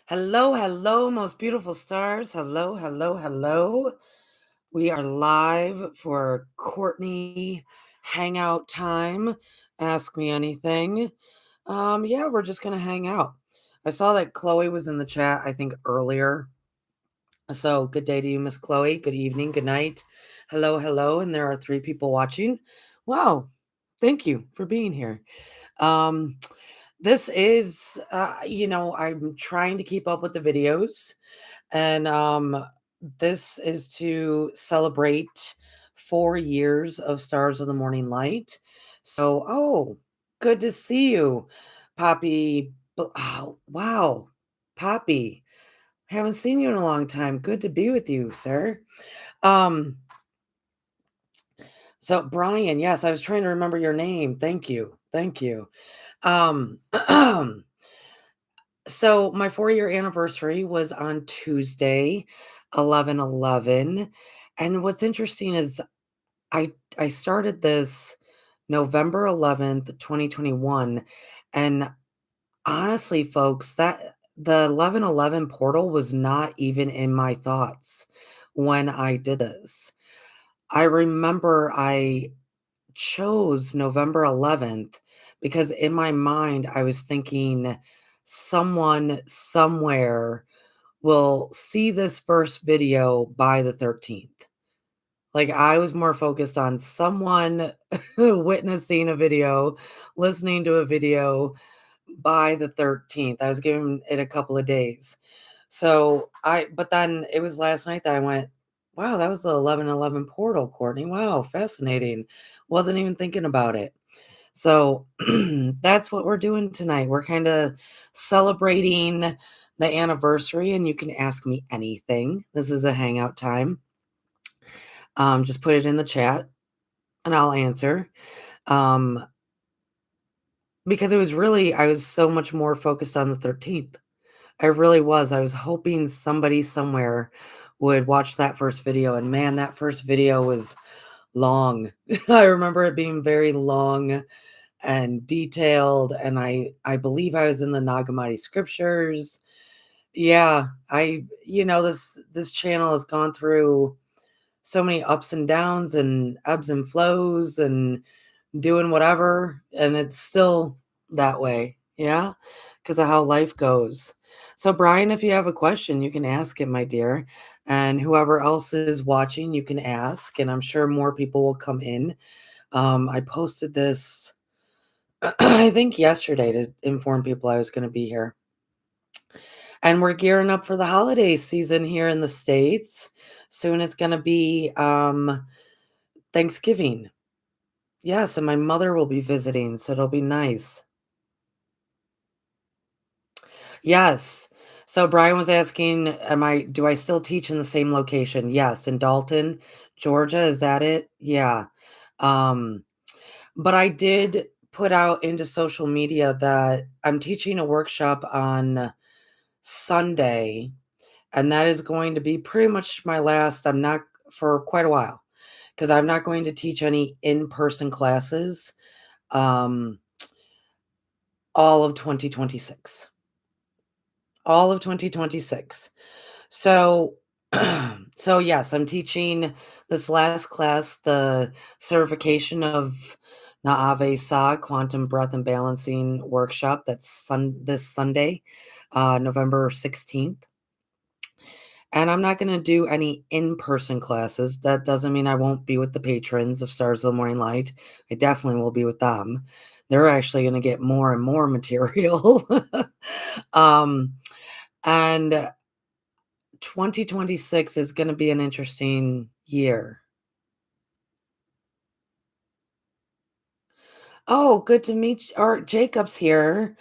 Hello, hello, most beautiful stars. Hello, hello, hello. We are live for Courtney Hangout Time. Ask me anything. Yeah, we're just gonna hang out. I saw that Chloe was in the chat, I think earlier. So good day to you, Miss Chloe. Good evening, good night. Hello, hello. And there are 3 people watching. Wow. Thank you for being here. Um, this is I'm trying to keep up with the videos. And this is to celebrate 4 years of Stars of the Morning Light. So, oh, good to see you, Poppy. Oh, wow, Poppy. Haven't seen you in a long time. Good to be with you, sir. Um, so Brian, yes, I was trying to remember your name. Thank you. Thank you. Um, So my 4-year anniversary was on Tuesday, 11/11, and what's interesting is I started this November 11th, 2021, and honestly, folks, that the 11/11 portal was not even in my thoughts when I did this. I remember I chose November 11th because in my mind, I was thinking someone somewhere will see this first video by the 13th. Like, I was more focused on someone witnessing a video, listening to a video by the 13th. I was giving it a couple of days. But then it was last night that I went, wow, that was the 11/11 portal, Courtney. Wow, fascinating. Wasn't even thinking about it. So that's what we're doing tonight. We're kind of celebrating the anniversary, and you can ask me anything. This is a hangout time. Just put it in the chat and I'll answer. Um, because I was so much more focused on the 13th. I really was. I was hoping somebody somewhere would watch that first video. And man, that first video was long. I remember it being very long and detailed. And I believe I was in the Nagamati scriptures. Yeah, this channel has gone through so many ups and downs and ebbs and flows and doing whatever, and it's still that way, yeah, because of how life goes. So, Brian, if you have a question, you can ask it, my dear, and whoever else is watching, you can ask, and I'm sure more people will come in. I posted this, I think yesterday to inform people I was gonna be here. And we're gearing up for the holiday season here in the States. Soon it's gonna be, Thanksgiving. Yes, and my mother will be visiting, so it'll be nice. Yes. So Brian was asking, do I still teach in the same location? Yes, in Dalton, Georgia. Is that it? Yeah. Um, but I did put out into social media that I'm teaching a workshop on Sunday, and that is going to be pretty much my last. I'm not for quite a while because I'm not going to teach any in-person classes. Um, all of 2026. All of 2026. So, so yes, I'm teaching this last class, the certification of the Ave Sa Quantum Breath and Balancing workshop. That's this Sunday, November 16th. And I'm not going to do any in-person classes. That doesn't mean I won't be with the patrons of Stars of the Morning Light. I definitely will be with them. They're actually going to get more and more material. um, and 2026 is gonna be an interesting year. Oh, good to meet you. Or Jacob's here.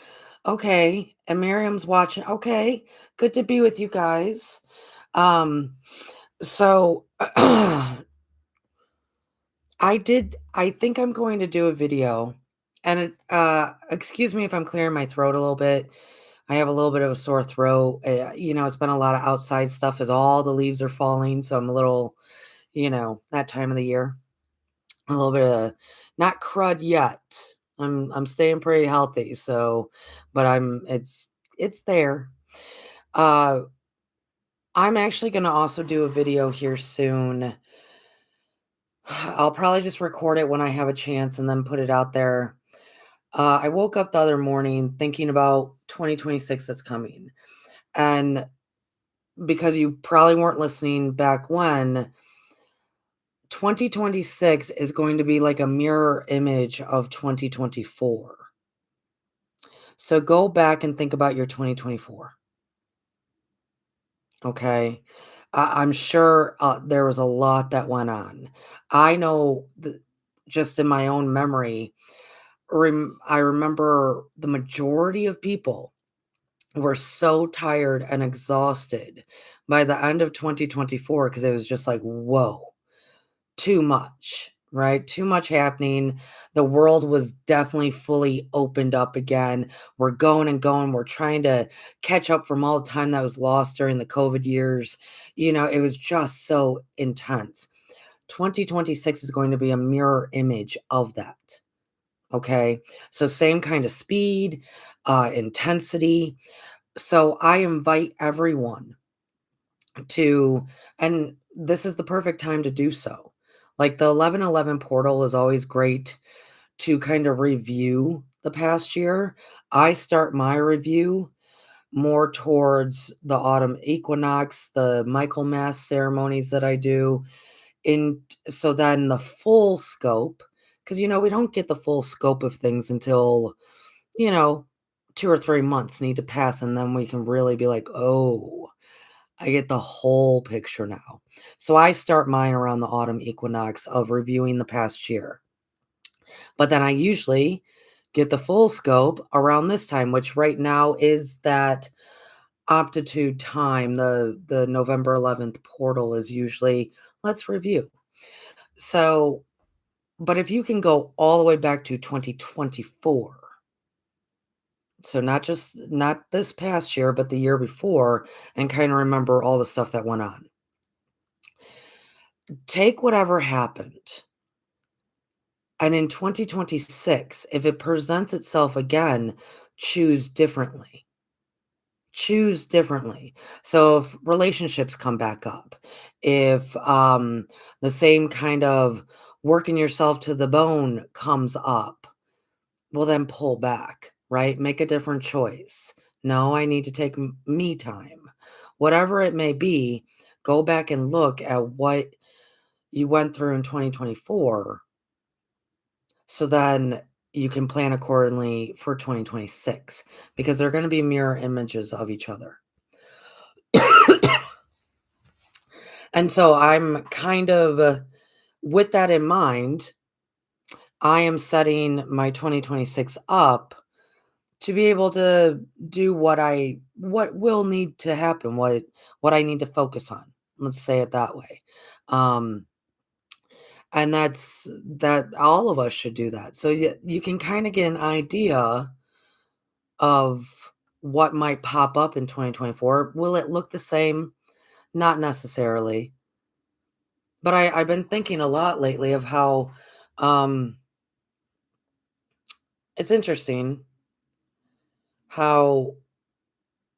Okay, and Miriam's watching. Okay, good to be with you guys. Um, so I think I'm going to do a video, and excuse me if I'm clearing my throat a little bit. I have a little bit of a sore throat. It's been a lot of outside stuff as all the leaves are falling, so I'm a little, that time of the year. A little bit of not crud yet. I'm staying pretty healthy, so but it's there. Uh, I'm actually gonna also do a video here soon. I'll probably just record it when I have a chance and then put it out there. I woke up the other morning thinking about 2026 that's coming. And because you probably weren't listening back when, 2026 is going to be like a mirror image of 2024. So go back and think about your 2024. Okay. I'm sure there was a lot that went on. I know just in my own memory, I remember the majority of people were so tired and exhausted by the end of 2024 because it was just like, whoa, too much, right? Too much happening. The world was definitely fully opened up again. We're going and going. We're trying to catch up from all the time that was lost during the COVID years. It was just so intense. 2026 is going to be a mirror image of that. Okay. So, same kind of speed, intensity. So, I invite everyone to, and this is the perfect time to do so. Like the 11/11 portal is always great to kind of review the past year. I start my review more towards the autumn equinox, the Michaelmas ceremonies that I do. In So then the full scope, because we don't get the full scope of things until, you know, 2 or 3 months need to pass, and then we can really be like, oh, I get the whole picture now. So I start mine around the autumn equinox of reviewing the past year. But then I usually get the full scope around this time, which right now is that optitude time. The November 11th portal is usually, let's review. So, but if you can go all the way back to 2024, so not this past year, but the year before, and kind of remember all the stuff that went on. Take whatever happened. And in 2026, if it presents itself again, choose differently. Choose differently. So if relationships come back up, if the same kind of working yourself to the bone comes up, well, then pull back, right? Make a different choice. No, I need to take me time. Whatever it may be, go back and look at what you went through in 2024, so then you can plan accordingly for 2026 because they're going to be mirror images of each other. And so I'm kind of, with that in mind, I am setting my 2026 up to be able to do what will need to happen, what I need to focus on. Let's say it that way. Um and that all of us should do that. So you can kind of get an idea of what might pop up in 2024. Will it look the same? Not necessarily. But I've been thinking a lot lately of how um, it's interesting how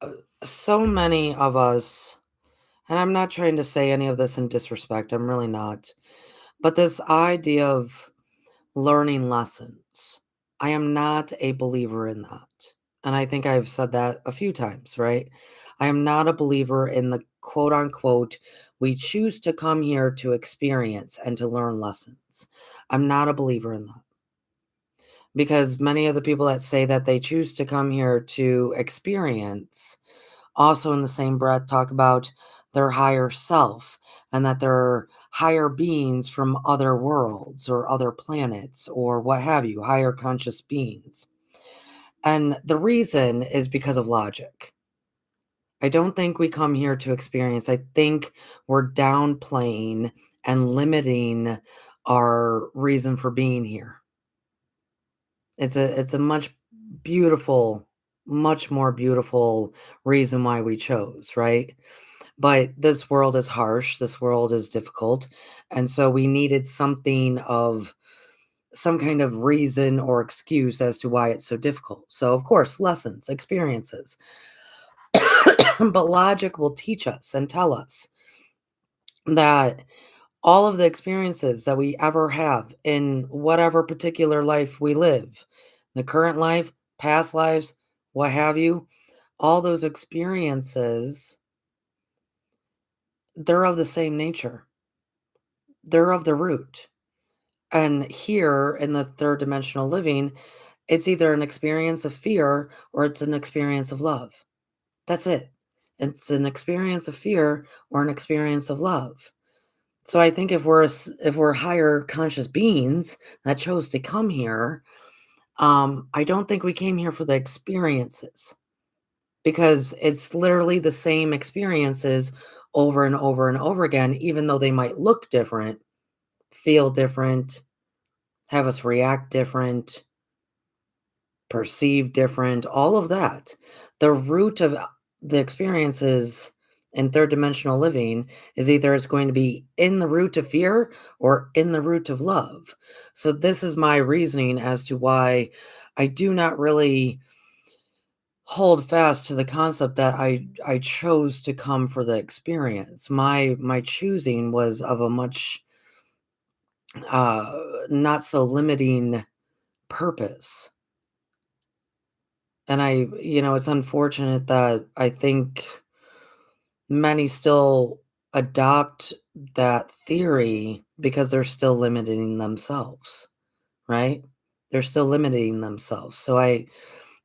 uh, so many of us, and I'm not trying to say any of this in disrespect, I'm really not, but this idea of learning lessons, I am not a believer in that. And I think I've said that a few times, right? I am not a believer in the quote unquote, we choose to come here to experience and to learn lessons. I'm not a believer in that because many of the people that say that they choose to come here to experience also in the same breath talk about their higher self and that they're higher beings from other worlds or other planets or what have you, higher conscious beings. And the reason is because of logic. I don't think we come here to experience. I think we're downplaying and limiting our reason for being here. It's a much more beautiful reason why we chose, right? But this world is harsh, this world is difficult, and so we needed something of some kind of reason or excuse as to why it's so difficult. So, of course, lessons, experiences. But logic will teach us and tell us that all of the experiences that we ever have in whatever particular life we live, the current life, past lives, what have you, all those experiences, they're of the same nature. They're of the root. And here in the third dimensional living, it's either an experience of fear or it's an experience of love. That's it. It's an experience of fear or an experience of love. So I think if we're higher conscious beings that chose to come here, I don't think we came here for the experiences because it's literally the same experiences over and over and over again, even though they might look different, feel different, have us react different, perceive different, all of that. The root of the experiences in third dimensional living is either it's going to be in the root of fear or in the root of love. So this is my reasoning as to why I do not really hold fast to the concept that I chose to come for the experience. My choosing was of a much uh not so limiting purpose. And it's unfortunate that I think many still adopt that theory because they're still limiting themselves, right? They're still limiting themselves. So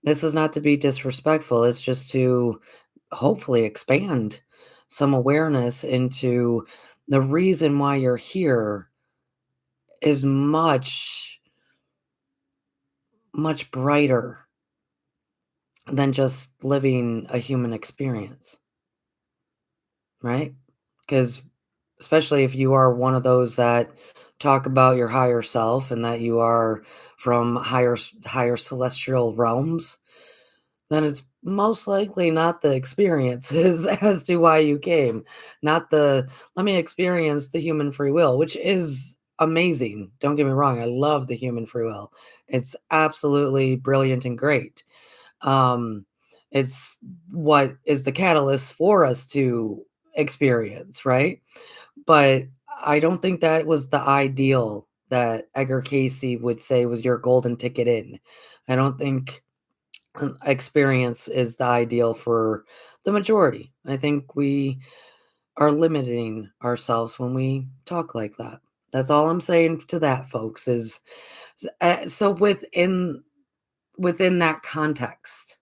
this is not to be disrespectful, it's just to hopefully expand some awareness into the reason why you're here is much brighter than just living a human experience, right? Because especially if you are one of those that talk about your higher self and that you are from higher celestial realms, then it's most likely not the experiences as to why you came, not the let me experience the human free will, which is amazing. Don't get me wrong, I love the human free will. It's absolutely brilliant and great. Um, it's what is the catalyst for us to experience, right? But I don't think that was the ideal that Edgar Casey would say was your golden ticket in. I don't think experience is the ideal for the majority. I think we are limiting ourselves when we talk like that. That's all I'm saying to that, folks. So within that context,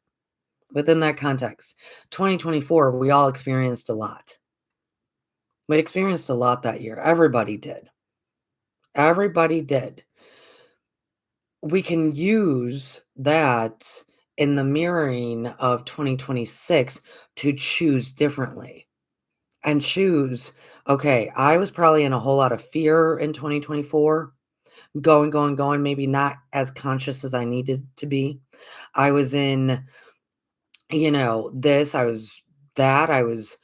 2024, we all experienced a lot. We experienced a lot that year. Everybody did. Everybody did. We can use that in the mirroring of 2026 to choose differently and choose, okay, I was probably in a whole lot of fear in 2024, going, maybe not as conscious as I needed to be. I was in, this, I was that, I was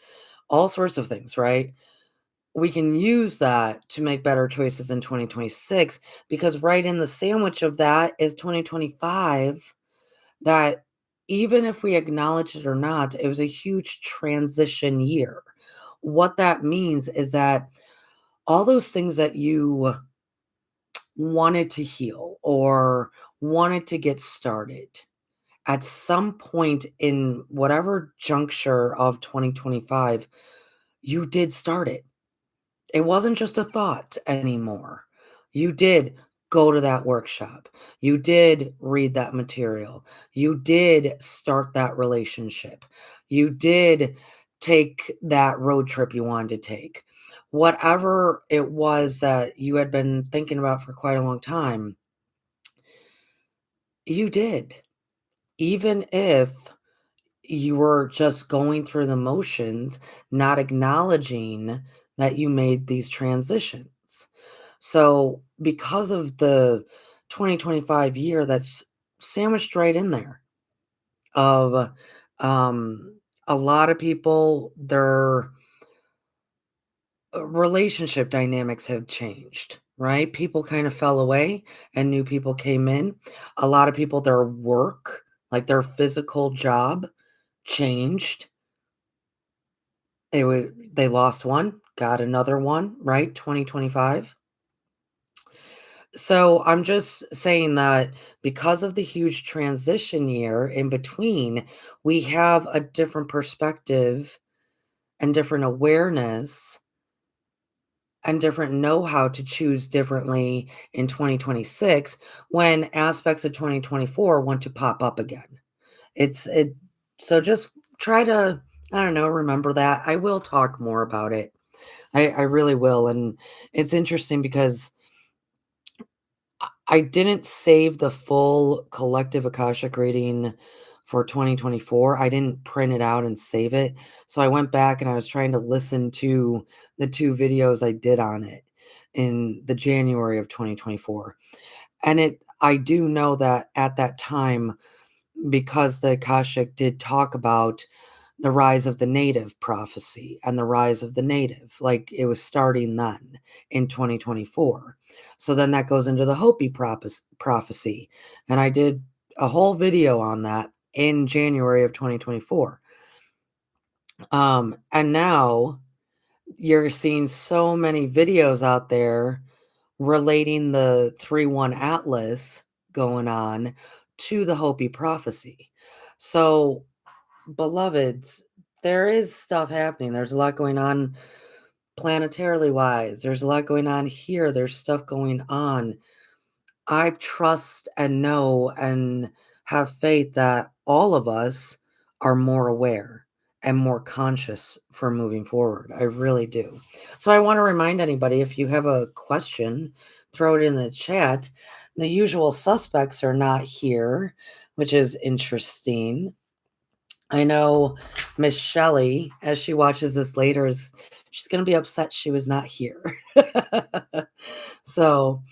all sorts of things, right? We can use that to make better choices in 2026 because right in the sandwich of that is 2025 that even if we acknowledge it or not, it was a huge transition year. What that means is that all those things that you wanted to heal or wanted to get started at some point in whatever juncture of 2025, you did start it. It wasn't just a thought anymore. You did go to that workshop. You did read that material. You did start that relationship. You did take that road trip you wanted to take. Whatever it was that you had been thinking about for quite a long time, you did. Even if you were just going through the motions, not acknowledging that you made these transitions. So, because of the 2025 year that's sandwiched right in there of a lot of people, their relationship dynamics have changed, right? People kind of fell away and new people came in. A lot of people, their work, like their physical job, changed. they lost one, got another one, right? 2025. So I'm just saying that because of the huge transition year in between, we have a different perspective and different awareness and different know-how to choose differently in 2026 when aspects of 2024 want to pop up again. It so just try to, I don't know, remember that. I will talk more about it. I really will. And it's interesting because I didn't save the full collective Akashic reading for 2024. I didn't print it out and save it. So I went back and I was trying to listen to the 2 videos I did on it in the January of 2024. And I do know that at that time, because the Akashic did talk about the rise of the native prophecy and the rise of the native, like it was starting then in 2024. So then that goes into the Hopi prophecy. And I did a whole video on that in January of 2024. And now you're seeing so many videos out there relating the 3-1 Atlas going on to the Hopi prophecy. So, beloveds, there is stuff happening. There's a lot going on planetarily wise. There's a lot going on here. There's stuff going on. I trust and know and have faith that all of us are more aware and more conscious for moving forward. I really do. So I want to remind anybody, if you have a question, throw it in the chat. The usual suspects are not here, which is interesting. I know Miss Shelley, as she watches this later, she's gonna be upset she was not here. So,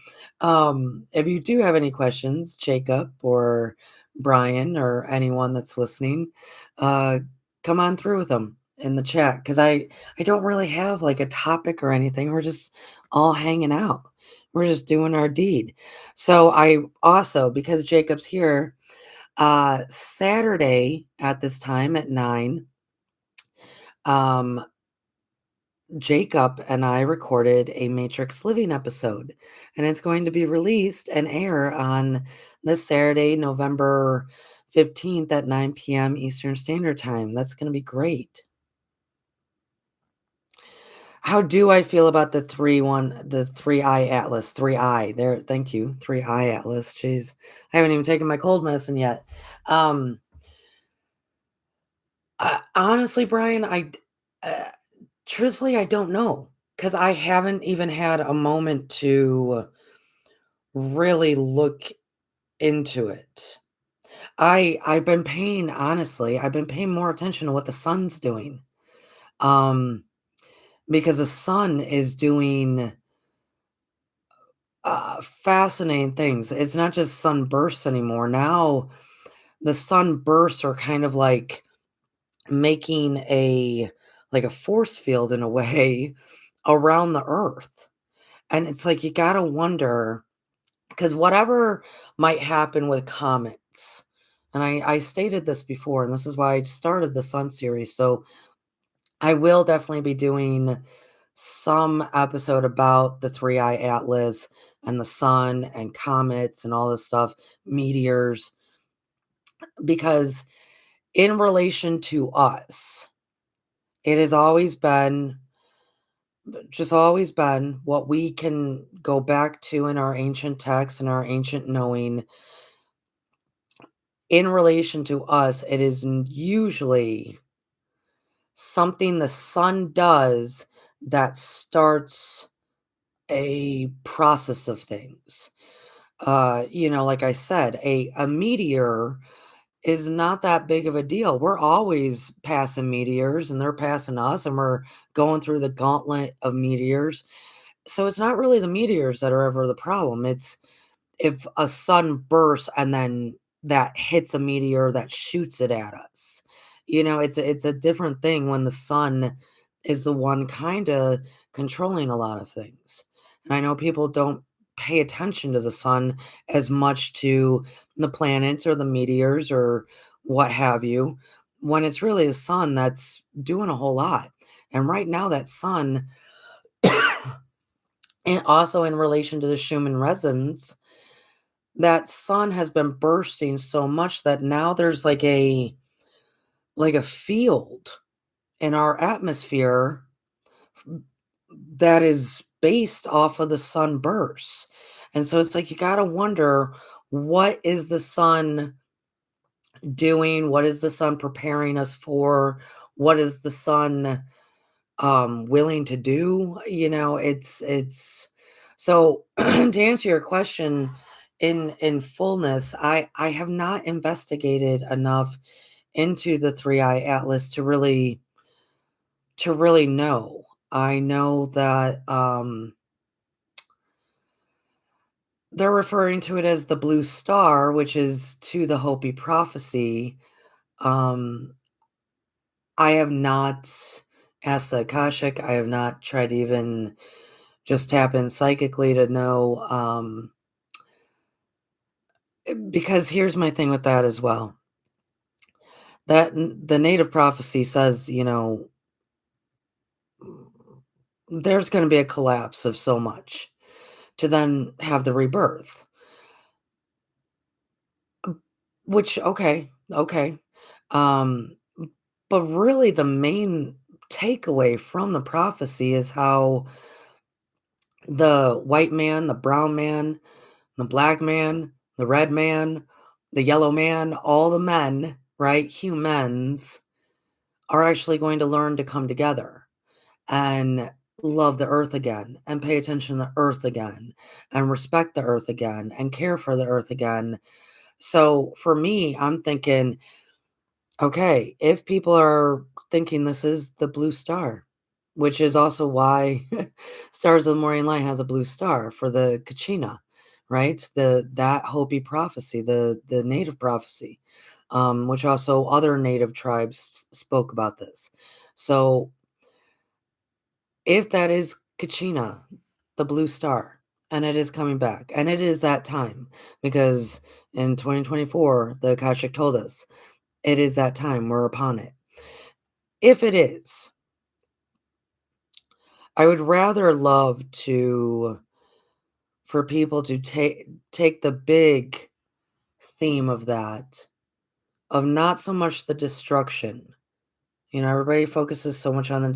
if you do have any questions, Jacob or Brian or anyone that's listening, uh, come on through with them in the chat because I don't really have like a topic or anything. We're just all hanging out. We're just doing our deed. So I also, because Jacob's here, Saturday at this time at 9, um, Jacob and I recorded a Matrix Living episode, and it's going to be released and air on this Saturday, November 15th at 9 p.m. Eastern Standard Time. That's going to be great. How do I feel about the 3-eye atlas? 3-eye. There, thank you. 3-eye atlas. Jeez. I haven't even taken my cold medicine yet. Um, honestly, Brian, uh, truthfully, I don't know because I haven't even had a moment to really look into it. I've been paying honestly, I've been paying more attention to what the sun's doing. Um, because the sun is doing fascinating things. It's not just sunbursts anymore. Now the sunbursts are kind of like making a force field in a way around the earth. And it's like you gotta wonder, because whatever might happen with comets, and I stated this before, and this is why I started the Sun series. So I will definitely be doing some episode about the 3-eye atlas and the sun and comets and all this stuff, meteors, because in relation to us, it has always been just always been what we can go back to in our ancient texts and our ancient knowing. In relation to us, it is usually something the sun does that starts a process of things. Like I said, a meteor is not that big of a deal. We're always passing meteors and they're passing us and we're going through the gauntlet of meteors. So it's not really the meteors that are ever the problem. It's if a sun bursts and then that hits a meteor that shoots it at us. It's a different thing when the sun is the one kinda controlling a lot of things. And I know people don't pay attention to the sun as much to the planets or the meteors or what have you, when it's really the sun that's doing a whole lot. And right now, that sun, and also in relation to the Schumann resonance, that sun has been bursting so much that now there's like a field in our atmosphere that is based off of the sun bursts. And so it's like you gotta wonder, what is the sun doing? What is the sun preparing us for? What is the sun willing to do? It's so to answer your question in fullness, I have not investigated enough into the three eye atlas to really know. I know that they're referring to it as the blue star, which is to the Hopi prophecy. Um, I have not asked the Akashic. I have not tried to even just tap in psychically to know. Because here's my thing with that as well. The native prophecy says, there's going to be a collapse of so much to then have the rebirth. Which, okay. Um, but really, the main takeaway from the prophecy is how the white man, the brown man, the black man, the red man, the yellow man, all the men, right? Humans are actually going to learn to come together and love the earth again and pay attention to the earth again and respect the earth again and care for the earth again. So for me, I'm thinking, okay, if people are thinking this is the blue star, which is also why Stars of the Morning Light has a blue star for the Kachina, right? That Hopi prophecy, the native prophecy, which also other native tribes spoke about this. So if that is Kachina, the blue star, and it is coming back, and it is that time, because in 2024, the Akashic told us it is that time, we're upon it. If it is, I would rather love to for people to take the big theme of that, of not so much the destruction. Everybody focuses so much on the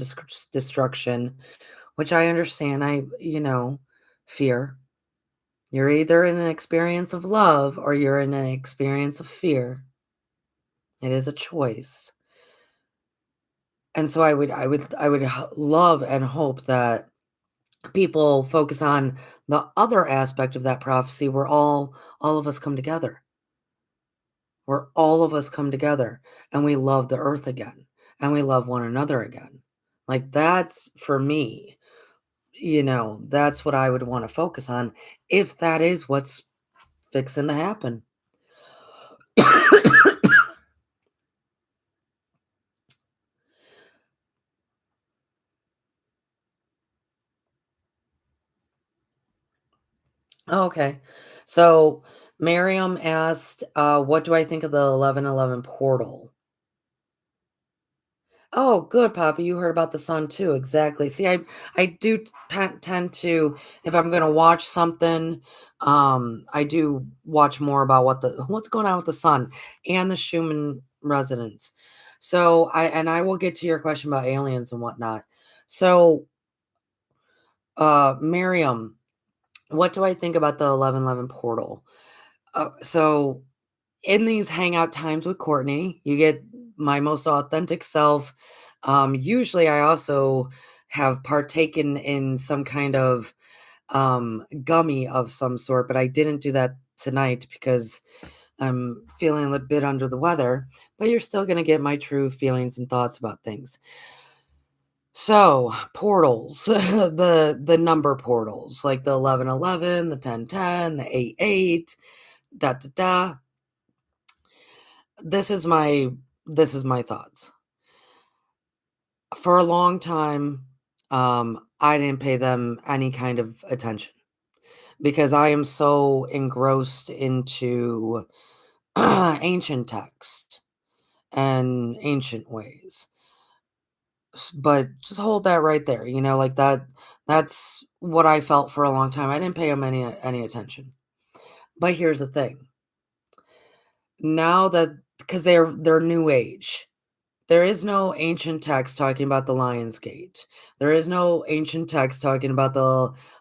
destruction, which I understand. Fear. You're either in an experience of love or you're in an experience of fear. It is a choice. And so love and hope that people focus on the other aspect of that prophecy where all of us come together, where all of us come together and we love the earth again and we love one another again. Like, that's for me, that's what I would want to focus on if that is what's fixing to happen. Okay. So Miriam asked, what do I think of the 1111 portal? Oh, good, Papa. You heard about the sun too. Exactly. See, I do tend to, if I'm going to watch something, I do watch more about what's going on with the sun and the Schumann resonance. So I will get to your question about aliens and whatnot. So, Miriam, what do I think about the 1111 portal? So in these hangout times with Cortney, you get my most authentic self. Usually, I also have partaken in some kind of gummy of some sort, but I didn't do that tonight because I'm feeling a bit under the weather. But you're still going to get my true feelings and thoughts about things. So portals, the number portals, like the 1111, the 1010, the 88, da da da. This is my this is my thoughts. For a long time, I didn't pay them any kind of attention because I am so engrossed into ancient text and ancient ways. But just hold that right there, like that's what I felt for a long time. I didn't pay them any attention. But here's the thing. Now that because they're new age. There is no ancient text talking about the Lion's Gate. There is no ancient text talking about the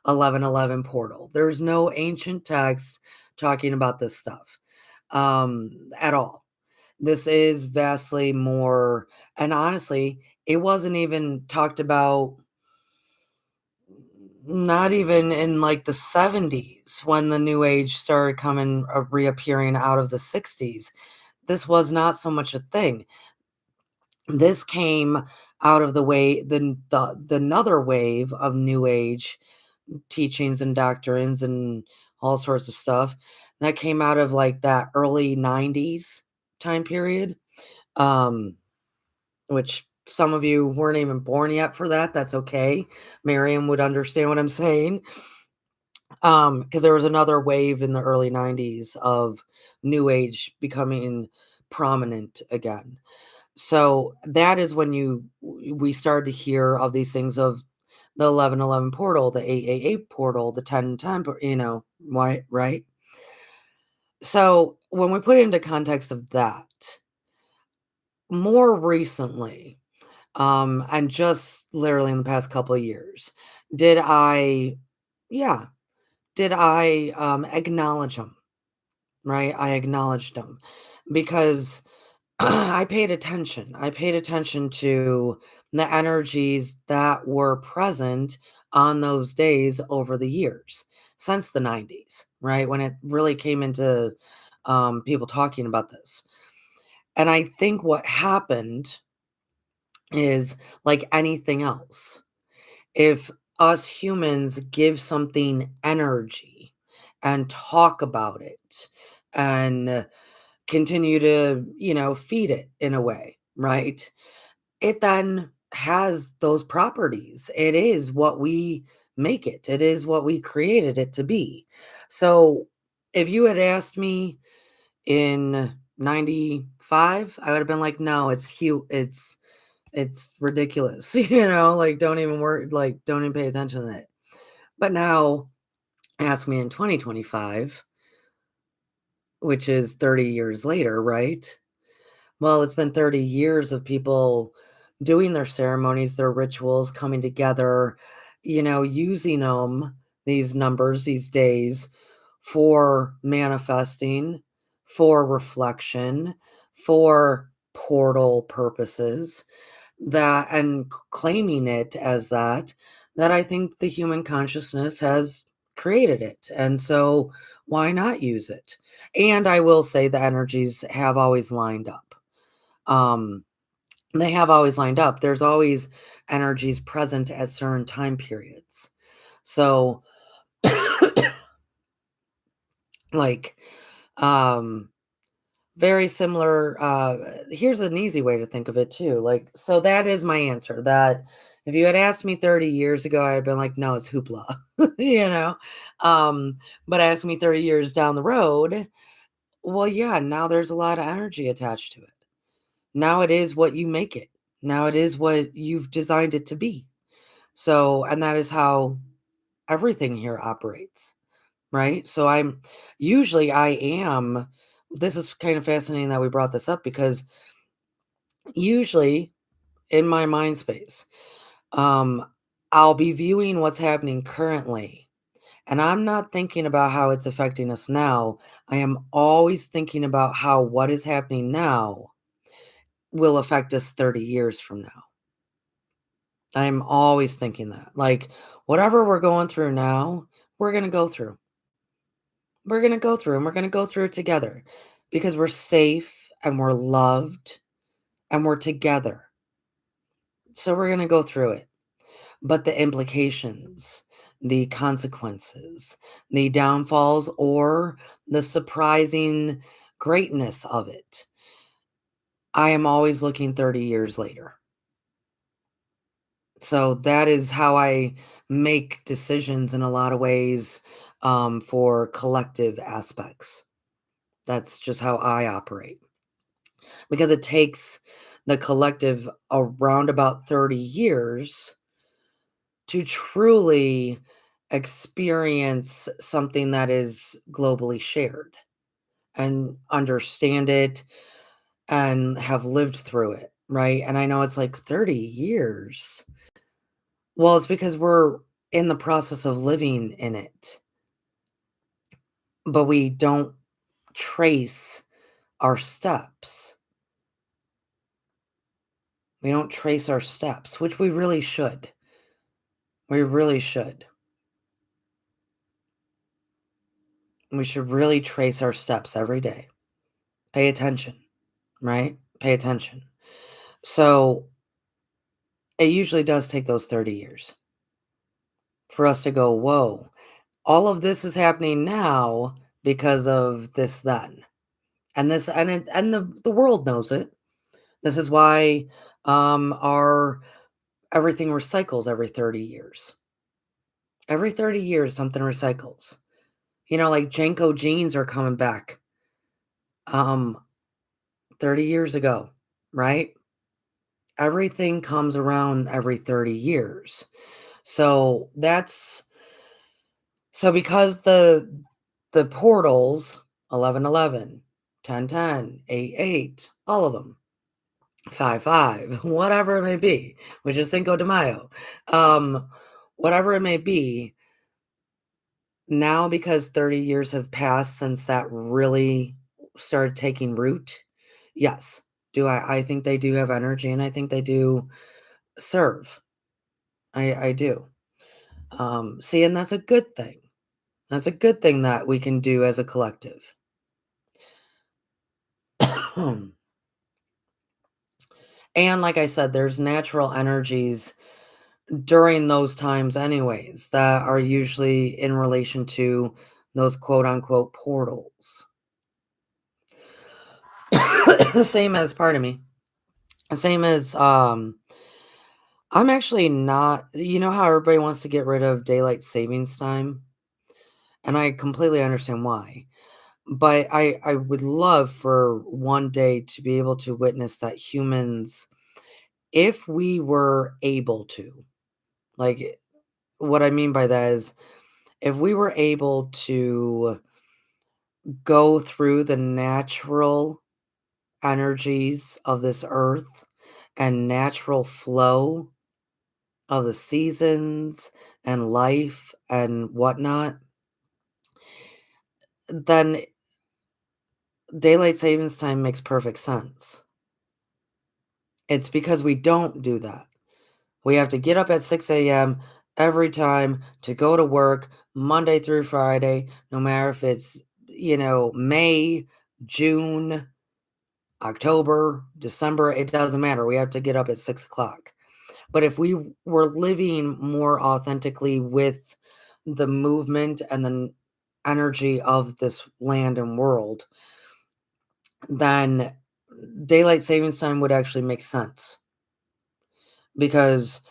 1111 portal. There's no ancient text talking about this stuff, at all. This is vastly more, and honestly, it wasn't even talked about, not even in, like, the '70s when the New Age started coming, reappearing out of the '60s. This was not so much a thing. This came out of the way the another wave of New Age teachings and doctrines and all sorts of stuff that came out of, like, that early '90s time period, um, which some of you weren't even born yet for that. That's okay. Miriam would understand what I'm saying. Because there was another wave in the early '90s of New Age becoming prominent again. So that is when we started to hear of these things of the 1111 portal, the 888 portal, the 1010, why, right? So when we put it into context of that, more recently, and just literally in the past couple of years, did I, yeah, did I acknowledge them, right? I acknowledged them because I paid attention. I paid attention to the energies that were present on those days over the years since the '90s, right? When it really came into people talking about this. And I think what happened is like anything else. If us humans give something energy and talk about it and continue to, feed it in a way, right? It then has those properties. It is what we make it. It is what we created it to be. So, if you had asked me in '95, I would have been like, "No, it's ridiculous." Like, don't even worry, like, don't even pay attention to it. But now, ask me in 2025, which is 30 years later, right? Well, it's been 30 years of people doing their ceremonies, their rituals, coming together, using them, these numbers, these days, for manifesting, for reflection, for portal purposes, that and claiming it as that I think the human consciousness has created it. And so why not use it? And I will say the energies have always lined up. Um, they have always lined up. There's always energies present at certain time periods. So, like, um, very similar. Here's an easy way to think of it too. Like, so that is my answer. That if you had asked me 30 years ago, I'd have been like, no, it's hoopla, you know. Um, but ask me 30 years down the road, well, yeah, now there's a lot of energy attached to it. Now it is what you make it. Now it is what you've designed it to be. So, and that is how everything here operates, right? So I am, this is kind of fascinating that we brought this up because usually in my mind space, um, I'll be viewing what's happening currently. And I'm not thinking about how it's affecting us now. I am always thinking about how what is happening now will affect us 30 years from now. I'm always thinking that. Like, whatever we're going through now, we're going to go through. We're going to go through and we're going to go through it together because we're safe and we're loved and we're together. So we're going to go through it. But the implications, the consequences, the downfalls, or the surprising greatness of it, I am always looking 30 years later. So that is how I make decisions in a lot of ways, for collective aspects. That's just how I operate because it takes the collective around about 30 years to truly experience something that is globally shared and understand it and have lived through it, right? And I know it's like 30 years. Well, it's because we're in the process of living in it, but we don't trace our steps. We don't trace our steps, which we really should. We really should. We should really trace our steps every day. Pay attention, right? Pay attention. So it usually does take those 30 years for us to go, whoa, all of this is happening now because of this then. And this and the world knows it. This is why our everything recycles every 30 years. Every 30 years something recycles. Like Janko jeans are coming back. Um 30 years ago, right? Everything comes around every 30 years. So because the portals 1111, 1010, 88, all of them, 55, whatever it may be, which is Cinco de Mayo. Um whatever it may be, now because 30 years have passed since that really started taking root. Yes. I think they do have energy, and I think they do serve. I do. See, and that's a good thing. That's a good thing that we can do as a collective. And like I said, there's natural energies during those times anyways that are usually in relation to those quote unquote portals. The same as, pardon me. The same as I'm actually not, how everybody wants to get rid of daylight savings time, and I completely understand why. But I would love for one day to be able to witness that humans, if we were able to, like, what I mean by that is, if we were able to go through the natural energies of this earth and natural flow of the seasons and life and whatnot, then daylight savings time makes perfect sense. It's because we don't do that. We have to get up at 6 a.m. every time to go to work Monday through Friday, no matter if it's, May, June, October, December, it doesn't matter. We have to get up at 6 o'clock. But if we were living more authentically with the movement and the energy of this land and world, then daylight savings time would actually make sense. Because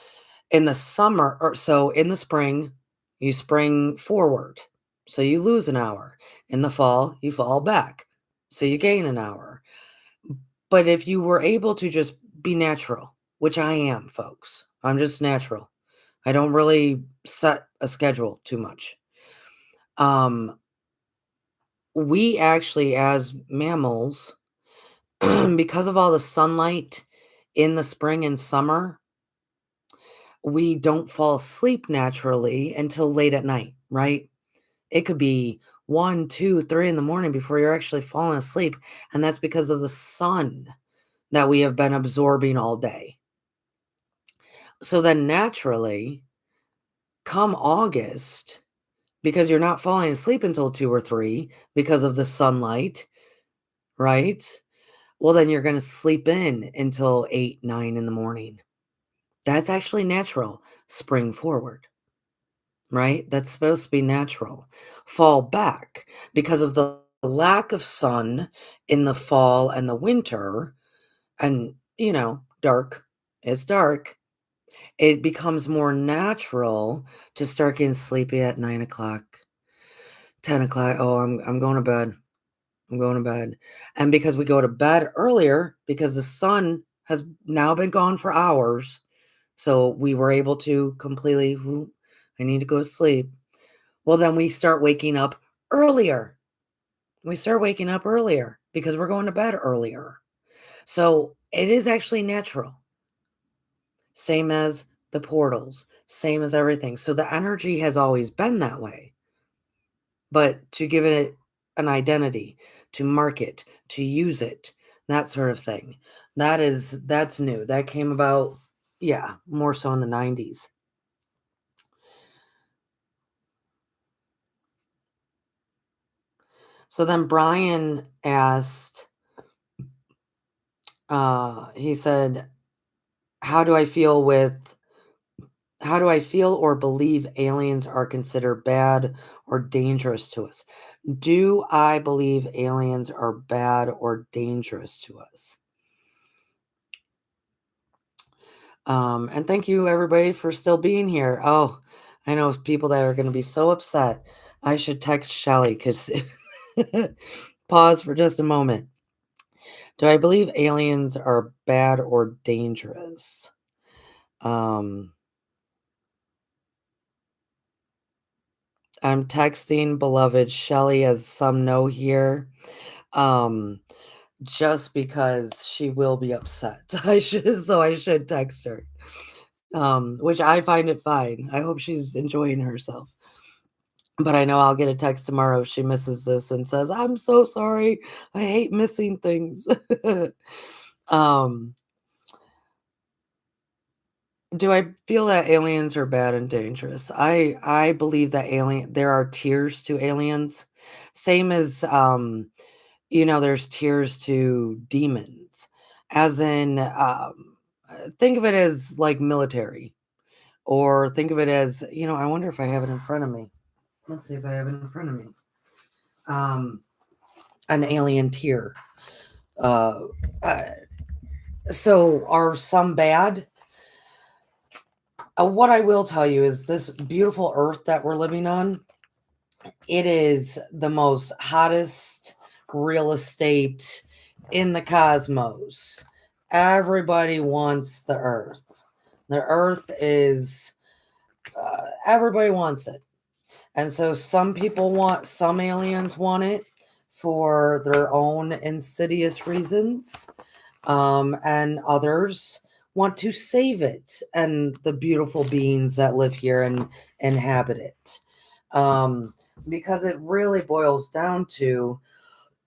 in the summer, or so in the spring, you spring forward, so you lose an hour. In the fall, you fall back, so you gain an hour. But if you were able to just be natural, which I am, folks, I'm just natural. I don't really set a schedule too much. Um, we actually, as mammals, because of all the sunlight in the spring and summer, we don't fall asleep naturally until late at night, right? It could be 1, 2, 3 in the morning before you're actually falling asleep, and that's because of the sun that we have been absorbing all day. So then naturally, come August, because you're not falling asleep until 2 or 3 because of the sunlight, right? Well, then you're gonna sleep in until 8, 9 in the morning. That's actually natural. Spring forward, right? That's supposed to be natural. Fall back because of the lack of sun in the fall and the winter, and, dark. It's dark. It becomes more natural to start getting sleepy at 9 o'clock, 10 o'clock. Oh, I'm going to bed. I'm going to bed. And because we go to bed earlier, because the sun has now been gone for hours. So we were able to completely, I need to go to sleep. Well, then we start waking up earlier. We start waking up earlier because we're going to bed earlier. So it is actually natural. Same as the portals, same as everything. So the energy has always been that way. But to give it an identity, to mark it, to use it, that sort of thing. That's new. That came about, yeah, more so in the 90s. So then Brian asked, he said, how do I feel with how do I feel or believe aliens are considered bad or dangerous to us? Do I believe aliens are bad or dangerous to us? And thank you everybody for still being here. Oh, I know people that are going to be so upset. I should text Shelly because pause for just a moment. Do I believe aliens are bad or dangerous? Um, I'm texting beloved Shelly, as some know here, um, just because she will be upset. I should text her. Which I find it fine. I hope she's enjoying herself. But I know I'll get a text tomorrow if she misses this and says, "I'm so sorry. I hate missing things." um, do I feel that aliens are bad and dangerous? I believe that there are tiers to aliens. Same as there's tiers to demons. As in think of it as like military, or think of it as, I wonder if I have it in front of me. Let's see if I have it in front of me. Um an alien tier. Uh, uh so are some bad? What I will tell you is this beautiful earth that we're living on, it is the most hottest real estate in the cosmos. Everybody wants the earth. The earth is, everybody wants it. And so some aliens want it for their own insidious reasons. And others want to save it and the beautiful beings that live here and inhabit it. Because it really boils down to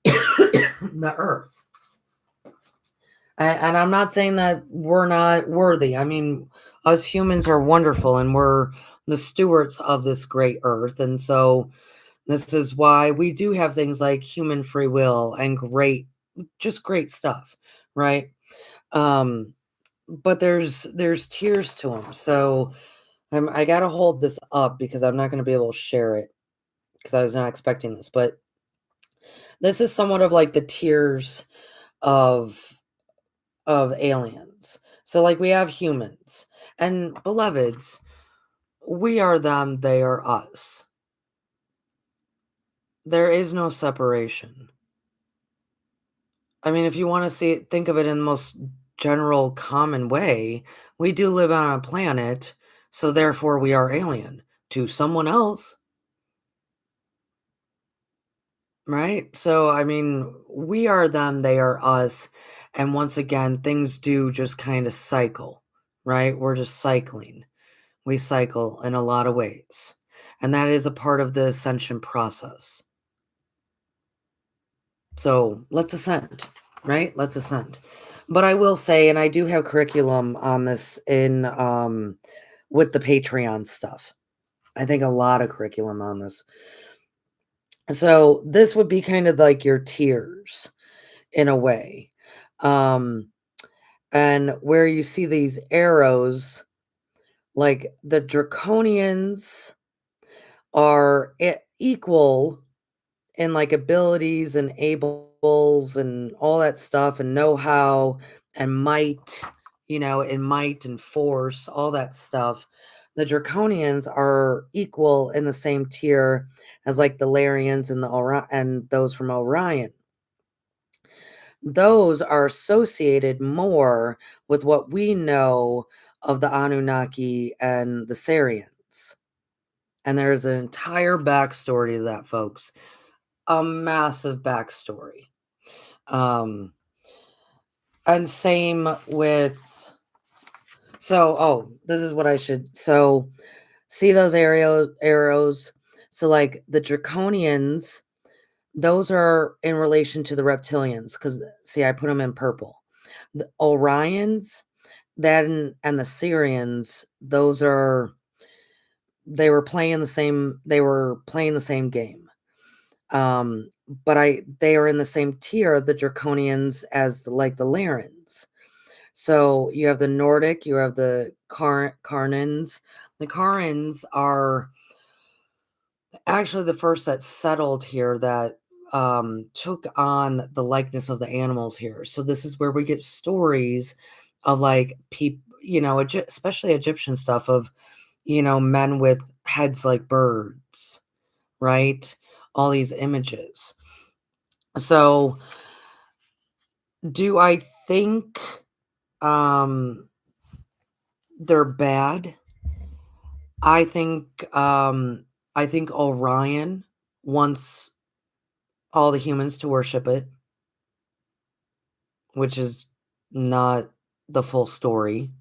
the earth. And I'm not saying that we're not worthy. I mean, us humans are wonderful and we're the stewards of this great earth. And so this is why we do have things like human free will and just great stuff, right? Um, but there's tiers to them. So I got to hold this up because I'm not going to be able to share it because I was not expecting this. But this is somewhat of like the tiers of aliens. So like we have humans and beloveds. We are them, they are us. There is no separation. I mean, if you want to think of it in the most general, common way, we do live on a planet, so therefore we are alien to someone else, right? So, I mean, we are them, they are us. And once again, things do just kind of cycle, right? We're just cycling. We cycle in a lot of ways. And that is a part of the ascension process. So let's ascend, right? Let's ascend. But I will say, and I do have curriculum on this in with the Patreon stuff. I think a lot of curriculum on this. So this would be kind of like your tiers in a way. Um, and where you see these arrows, like the draconians are equal in like abilities and ables and all that stuff and know-how and might, and might and force, all that stuff. The draconians are equal in the same tier as like the Larians and and those from Orion. those are associated more with what we know of the Anunnaki and the Sarians. And there's an entire backstory to that, folks. A massive backstory. Um, and same with this is what I should see those arrows. So like the draconians, those are in relation to the reptilians, because see, I put them in purple. The Orions, and the Syrians, those are they were playing the same game. But they are in the same tier, the draconians, as like the Larans. So you have the Nordic, you have the Karnans. The Karns are actually the first that settled here, that took on the likeness of the animals here. So this is where we get stories of like people, especially Egyptian stuff of, men with heads like birds, right? All these images. So do I think um they're bad? I think I think Orion wants all the humans to worship it, which is not the full story,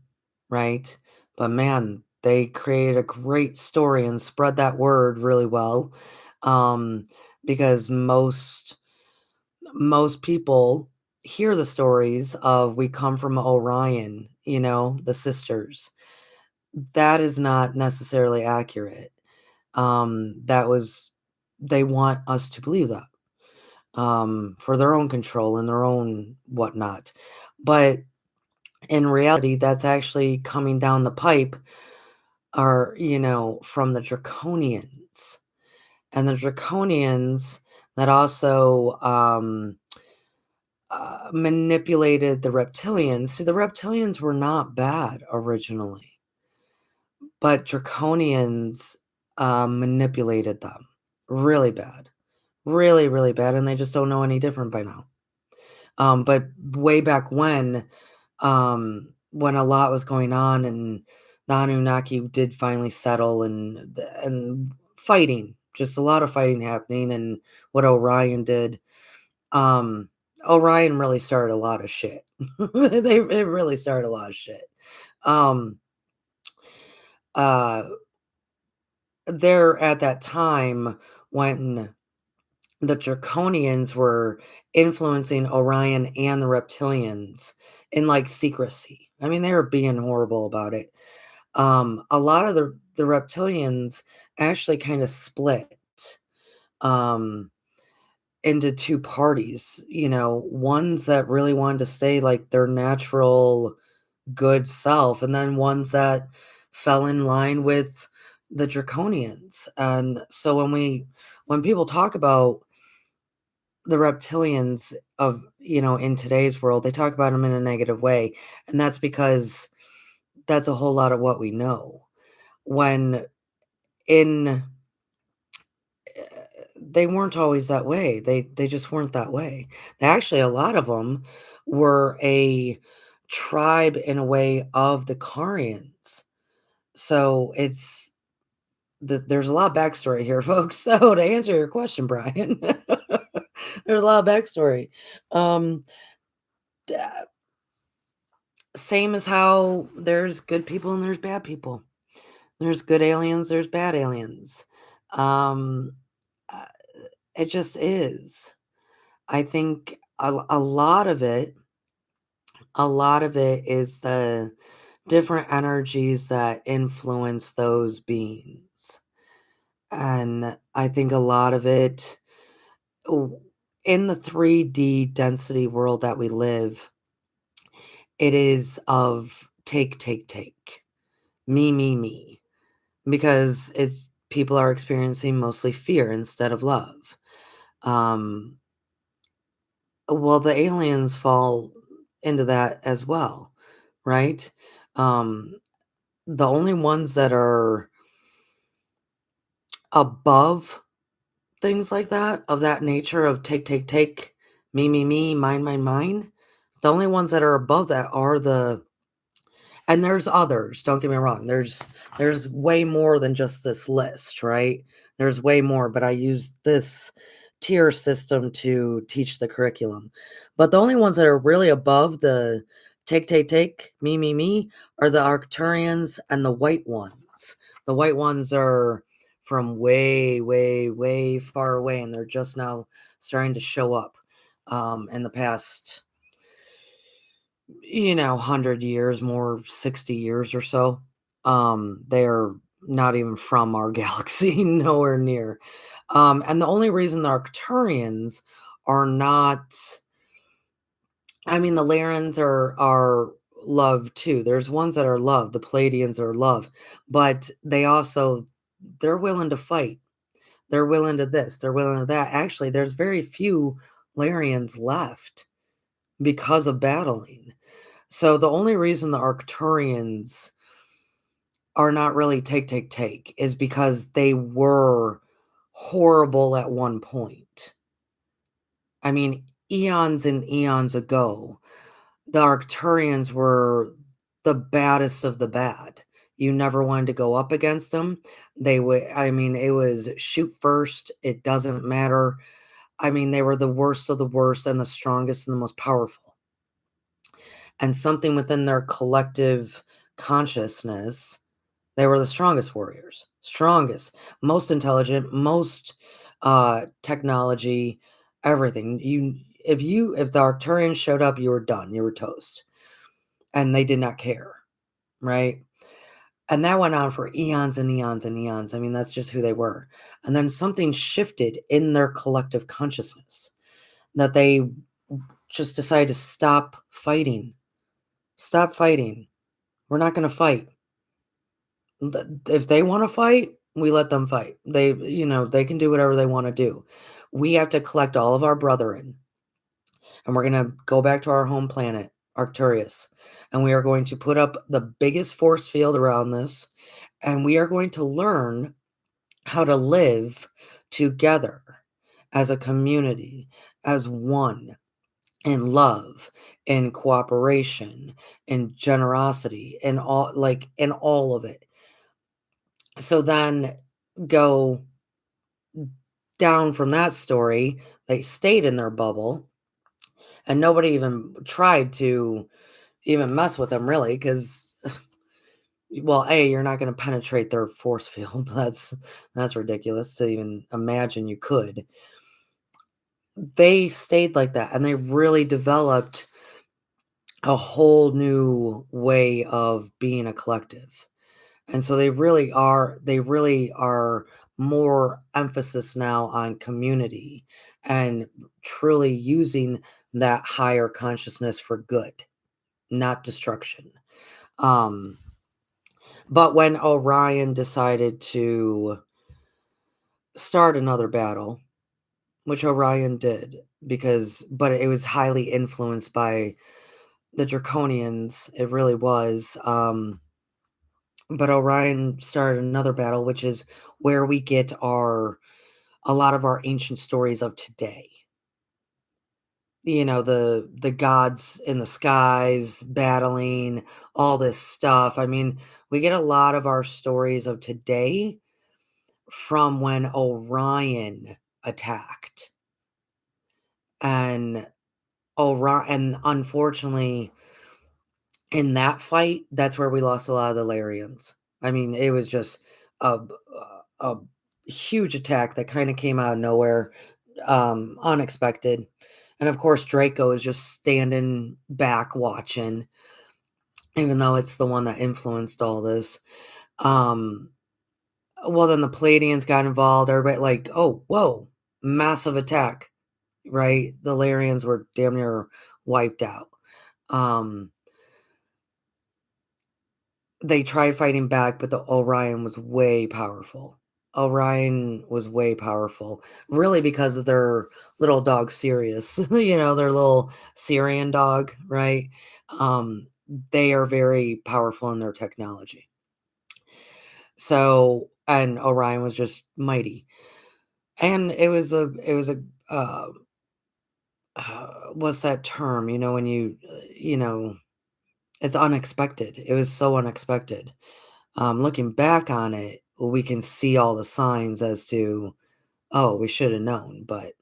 right? But man, they created a great story and spread that word really well. Um, because most people hear the stories of we come from Orion, the sisters. That is not necessarily accurate. That was They want us to believe that, for their own control and their own whatnot. But in reality, that's actually coming down the pipe, or, from the draconians. And the draconians that also manipulated the reptilians. See, the reptilians were not bad originally, but draconians manipulated them really bad, really, really bad. And they just don't know any different by now. But way back when a lot was going on and the Anunnaki did finally settle, and fighting, just a lot of fighting happening, and what Orion did. Um, Orion really started a lot of shit. It really started a lot of shit. Um, uh, there at that time when the Draconians were influencing Orion and the Reptilians in like secrecy. I mean, they were being horrible about it. A lot of the Reptilians actually kind of split um, into two parties. Ones that really wanted to stay like their natural good self, and then ones that fell in line with the Draconians. And so when people talk about the reptilians of, in today's world, they talk about them in a negative way, and that's because that's a whole lot of what we know. When in They weren't always that way. They just weren't that way. Actually, a lot of them were a tribe in a way of the Carians. So there's a lot of backstory here, folks. So to answer your question, Brian, there's a lot of backstory. Um, d- Same as how there's good people and there's bad people. There's good aliens, there's bad aliens. Um, uh, it just is. I think a lot of it is the different energies that influence those beings. And I think a lot of it, w- in the 3D density world that we live, it is of take, take, take, me, because people are experiencing mostly fear instead of love. Um, well, the aliens fall into that as well, right? Um, the only ones that are above things like that, of that nature of take, take, take, me, mine. The only ones that are above that are the and there's others, don't get me wrong. There's way more than just this list, right? There's way more, but I use this tier system to teach the curriculum. But the only ones that are really above the take, me are the Arcturians and the white ones. The white ones are from way far away, and they're just now starting to show up in the past 100 years, more 60 years or so. They're not even from our galaxy, nowhere near. And the only reason the Arcturians are not, I mean, the Larans are love too. There's ones that are love. The Palladians are love, but they're willing to fight. They're willing to this. They're willing to that. Actually, there's very few Larians left because of battling. So the only reason the Arcturians are not really take is because they were horrible at one point. I mean, eons and eons ago, the Arcturians were the baddest of the bad. You never wanted to go up against them. They would, I mean, it was shoot first. It doesn't matter. I mean, they were the worst of the worst and the strongest and the most powerful. And something within their collective consciousness, they were the strongest warriors, strongest, most intelligent, most technology, everything. If the Arcturians showed up, you were done. You were toast. And they did not care, right? And that went on for eons and eons and eons. I mean, that's just who they were. And then something shifted in their collective consciousness that they just decided to stop fighting. Stop fighting. We're not going to fight. If they want to fight, we let them fight. They can do whatever they want to do. We have to collect all of our brethren, and we're going to go back to our home planet, Arcturus, and we are going to put up the biggest force field around this, and we are going to learn how to live together as a community, as one, in love, in cooperation, in generosity, in all of it. So then go down from that story, they stayed in their bubble, and nobody even tried to even mess with them really, because well, A, you're not gonna penetrate their force field. That's ridiculous to even imagine you could. They stayed like that, and they really developed a whole new way of being a collective. And so they really are more emphasis now on community and truly using that higher consciousness for good, not destruction. Um, but when Orion decided to start another battle, which Orion did, but it was highly influenced by the Draconians, it really was. But Orion started another battle, which is where we get a lot of our ancient stories of today. The gods in the skies battling, all this stuff. I mean, we get a lot of our stories of today from when Orion attacked. And unfortunately, in that fight, that's where we lost a lot of the Larians. I mean, it was just a huge attack that kinda came out of nowhere, unexpected, and, of course, Draco is just standing back watching, even though it's the one that influenced all this. Um, well, then the Palladians got involved, everybody like, "Oh, whoa, massive attack," right? The Larians were damn near wiped out. Um They tried fighting back, but the Orion was way powerful. Orion was way powerful, really because of their little dog Sirius, their little Syrian dog, right? Um, they are very powerful in their technology. So, and Orion was just mighty. And it was a what's that term? When it's unexpected. It was so unexpected. Looking back on it, we can see all the signs as to, oh, we should have known. But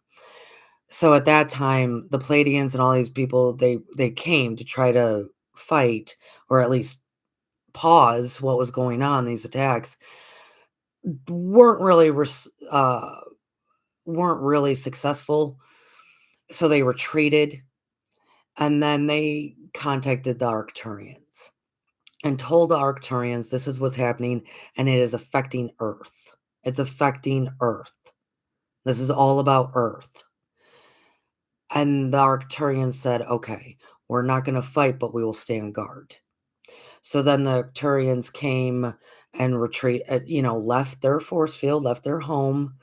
so at that time, the Palladians and all these people, they came to try to fight, or at least pause what was going on. These attacks weren't really weren't really successful, so they retreated, and then they contacted the Arcturians and told the Arcturians this is what's happening, and it is affecting Earth. It's affecting Earth. This is all about Earth. And the Arcturians said, okay, we're not going to fight, but we will stand guard. So then the Arcturians came and left their force field, left their home.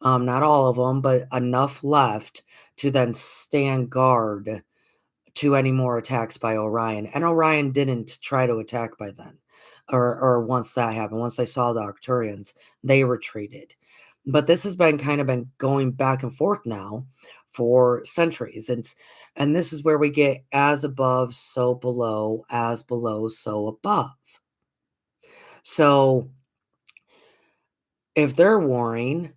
Not all of them, but enough left to then stand guard to any more attacks by Orion. And Orion didn't try to attack by then, or once that happened. Once they saw the Arcturians, they retreated. But this has been going back and forth now for centuries, and this is where we get as above, so below, as below, so above. So if they're warring,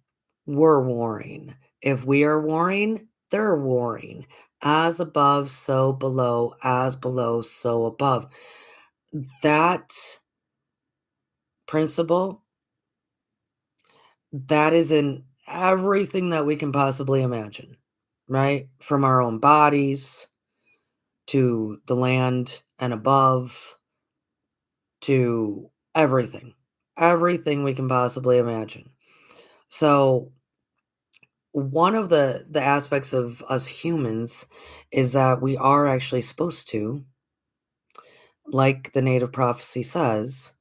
we're warring. If we are warring, they're warring. As above, so below, as below, so above. That principle, that is in everything that we can possibly imagine, right? From our own bodies to the land and above to everything we can possibly imagine. So one of the aspects of us humans is that we are actually supposed to, like the native prophecy says,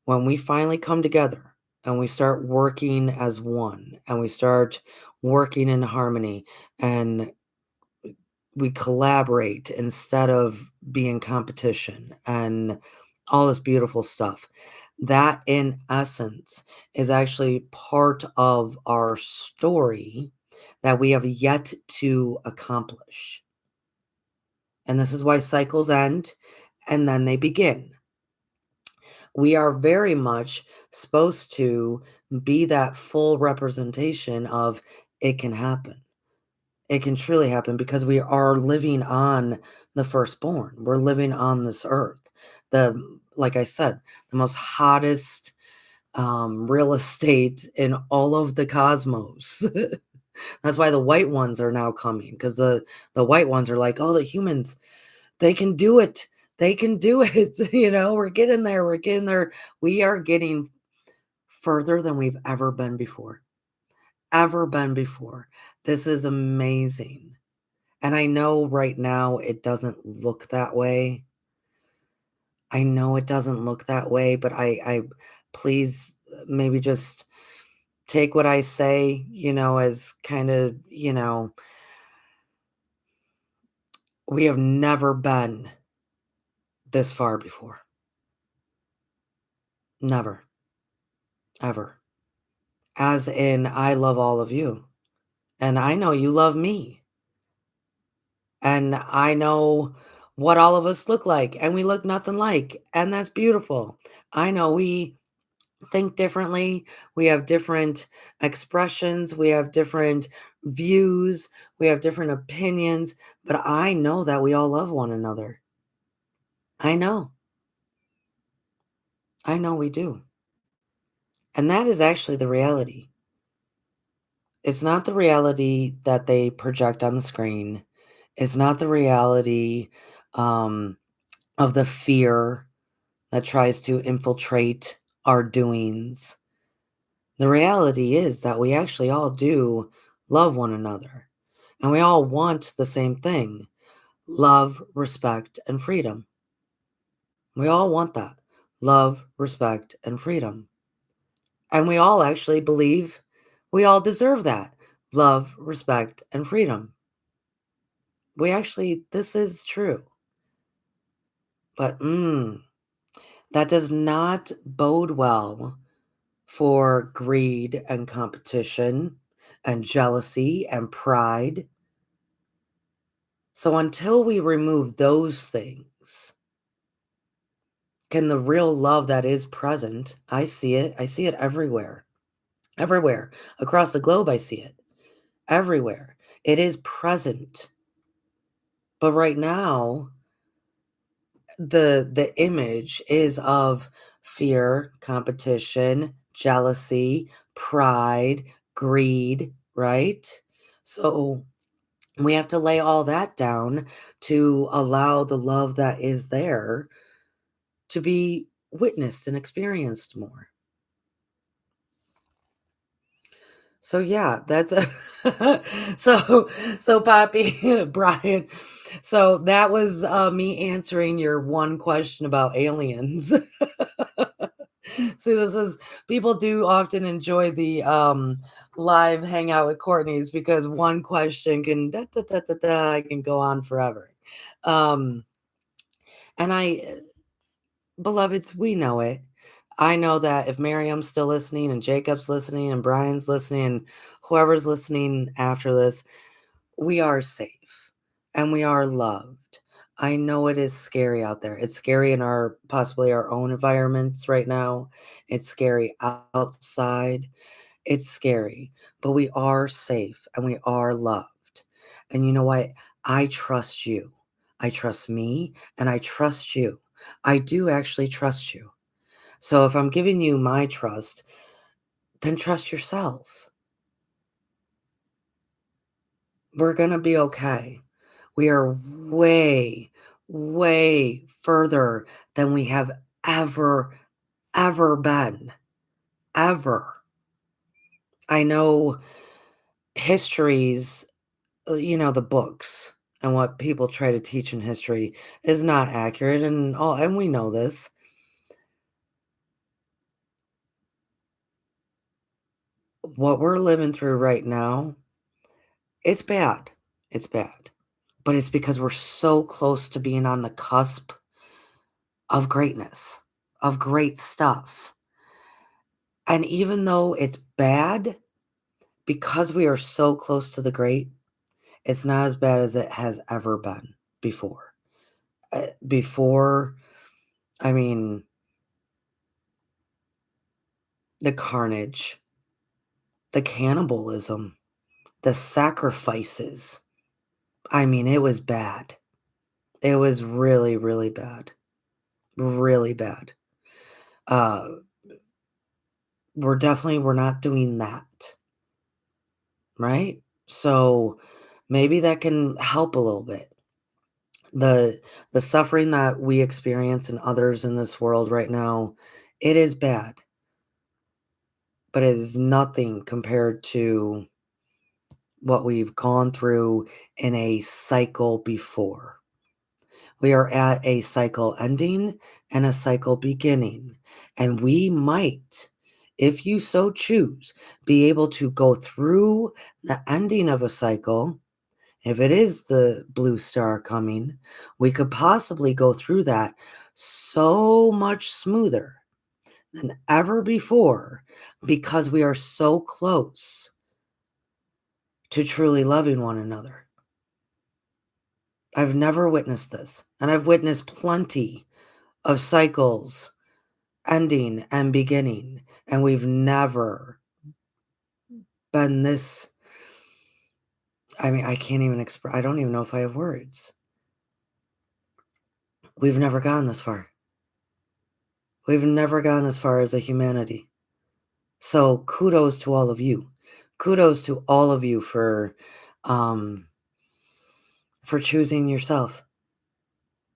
when we finally come together and we start working as one and we start working in harmony and we collaborate instead of being competition and all this beautiful stuff. That, in essence, is actually part of our story that we have yet to accomplish. And this is why cycles end and then they begin. We are very much supposed to be that full representation of it can happen. It can truly happen because we are living on the firstborn. We're living on this earth. Like I said, the most hottest real estate in all of the cosmos. That's why the white ones are now coming, because the white ones are like, oh, the humans, they can do it. They can do it. We're getting there. We're getting there. We are getting further than we've ever been before. Ever been before. This is amazing. And I know right now it doesn't look that way. I know it doesn't look that way, but I please maybe just take what I say, as kind of, we have never been this far before. Never, ever. As in, I love all of you. And I know you love me. And I know what all of us look like. And we look nothing like. And that's beautiful. I know we think differently. We have different expressions. We have different views. We have different opinions. But I know that we all love one another. I know. I know we do. And that is actually the reality. It's not the reality that they project on the screen. It's not the reality um, of the fear that tries to infiltrate our doings. The reality is that we actually all do love one another, and we all want the same thing: love, respect, and freedom. We all want that: love, respect, and freedom. And we all actually believe we all deserve that: love, respect, and freedom. This is true. But that does not bode well for greed and competition and jealousy and pride. So until we remove those things, can the real love that is present, I see it everywhere. Everywhere. Across the globe, I see it. Everywhere. It is present. But right now, the image is of fear, competition, jealousy, pride, greed, right? So we have to lay all that down to allow the love that is there to be witnessed and experienced more. So yeah, that's a so Poppy, Brian. So that was me answering your one question about aliens. See, this is people do often enjoy the live hangout with Courtney's because one question can I can go on forever. Um and beloveds, we know it. I know that if Miriam's still listening and Jacob's listening and Brian's listening and whoever's listening after this, we are safe and we are loved. I know it is scary out there. It's scary in our possibly our own environments right now. It's scary outside. It's scary, but we are safe and we are loved. And you know what? I trust you. I trust me and I trust you. I do actually trust you. So if I'm giving you my trust, then trust yourself. We're going to be okay. We are way, way further than we have ever, ever been. Ever. I know histories, the books and what people try to teach in history is not accurate and we know this. What we're living through right now, it's bad. It's bad. But it's because we're so close to being on the cusp of greatness, of great stuff. And even though it's bad, because we are so close to the great, it's not as bad as it has ever been before. Before, I mean, the carnage, the cannibalism, the sacrifices. I mean, it was bad. It was really, really bad. Really bad. Uh, we're not doing that, right? So maybe that can help a little bit. The the suffering that we experience and others in this world right now, it is bad, but it is nothing compared to what we've gone through in a cycle before. We are at a cycle ending and a cycle beginning, and we might, if you so choose, be able to go through the ending of a cycle. If it is the blue star coming, we could possibly go through that so much smoother than ever before because we are so close to truly loving one another. I've never witnessed this, and I've witnessed plenty of cycles ending and beginning, and we've never been this. I mean, I can't even express, I don't even know if I have words. We've never gone this far. We've never gone this far as a humanity. So kudos to all of you. Kudos to all of you um for choosing yourself.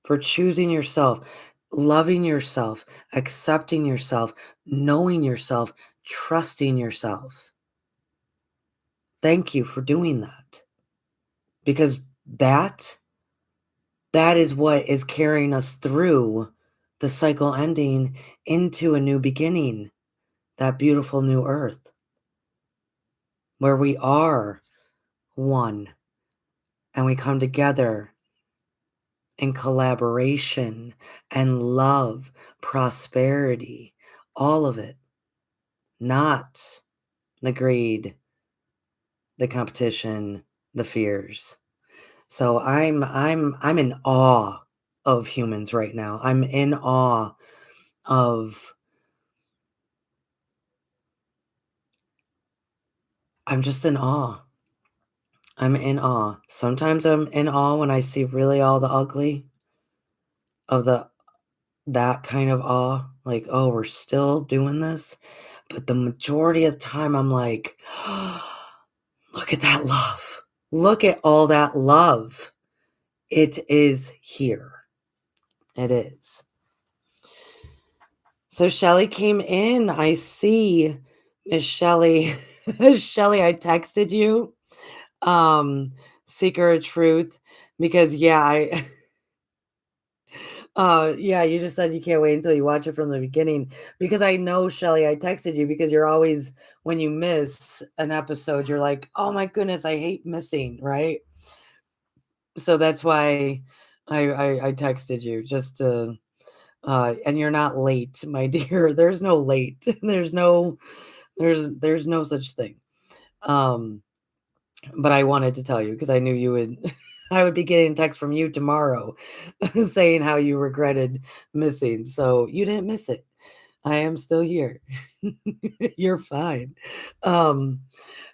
For choosing yourself, loving yourself, accepting yourself, knowing yourself, trusting yourself. Thank you for doing that. Because that is what is carrying us through the cycle ending into a new beginning, that beautiful new earth where we are one and we come together in collaboration and love, prosperity, all of it, not the greed, the competition, the fears. So I'm in awe of humans right now. I'm in awe of I'm just in awe. I'm in awe. Sometimes I'm in awe when I see really all the ugly of that kind of awe, like, "Oh, we're still doing this?" But the majority of the time, I'm like, "Look at that love. Look at all that love. It is here." It is. So Shelly came in. I see, Miss Shelly. Shelly, I texted you, um, Seeker of Truth, because, yeah, I yeah, you just said you can't wait until you watch it from the beginning because I know, Shelly, I texted you because you're always when you miss an episode, you're like, "Oh my goodness, I hate missing," right? So that's why I texted you just to and you're not late, my dear. There's no late. There's no such thing. Um, but I wanted to tell you because I knew you would I would be getting a text from you tomorrow saying how you regretted missing. So you didn't miss it. I am still here. You're fine. Um,